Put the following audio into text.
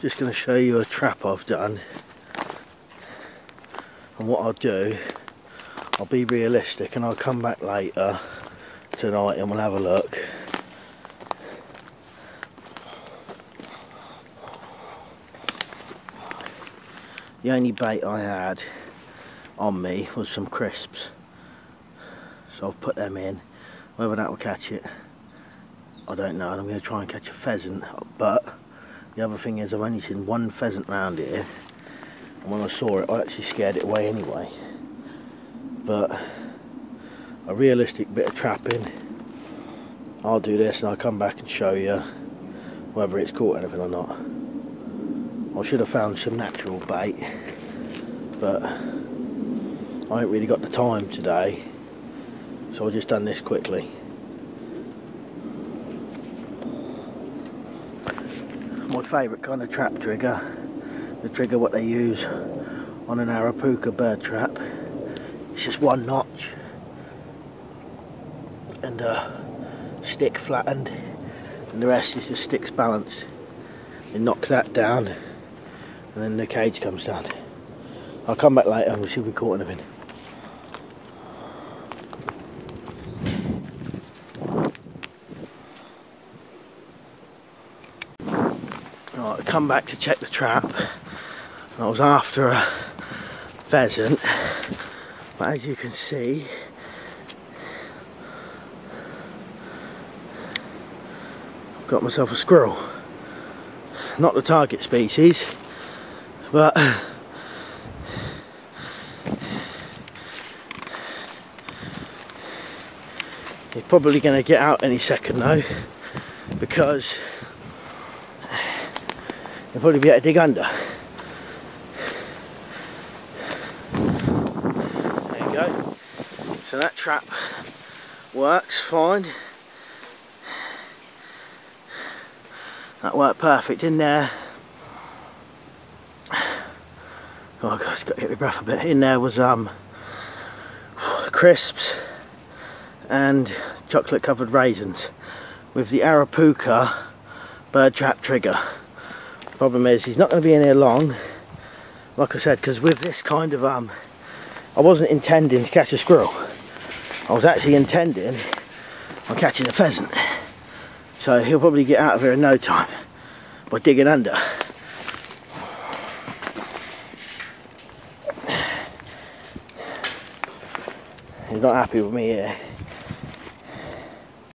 just going to show you a trap I've done, and what I'll do, I'll be realistic and I'll come back later tonight and we'll have a look. The only bait I had on me was some crisps, so I'll put them in. Whether that will catch it, I don't know. And I'm going to try and catch a pheasant, but the other thing is I've only seen one pheasant round here, and when I saw it I actually scared it away anyway. But a realistic bit of trapping, I'll do this and I'll come back and show you whether it's caught anything or not. I should have found some natural bait, but I ain't really got the time today, so I've just done this quickly. My favourite kind of trap trigger, the trigger what they use on an Arapuca bird trap. It's just one notch and a stick flattened, and the rest is just sticks balanced. You knock that down and then the cage comes down. I'll come back later and we'll see if we caught anything. Right, I come back to check the trap. I was after a pheasant, but as you can see, I've got myself a squirrel. Not the target species, but he's probably going to get out any second though, because he'll probably be able to dig under. There you go. So that trap works fine. That worked perfect in there. Oh gosh, got to get my breath a bit. In there was crisps and chocolate covered raisins with the Arapuca bird trap trigger. Problem is he's not going to be in here long, like I said, because with this kind of I wasn't intending to catch a squirrel. I was actually intending on catching a pheasant. So he'll probably get out of here in no time by digging under. He's not happy with me here.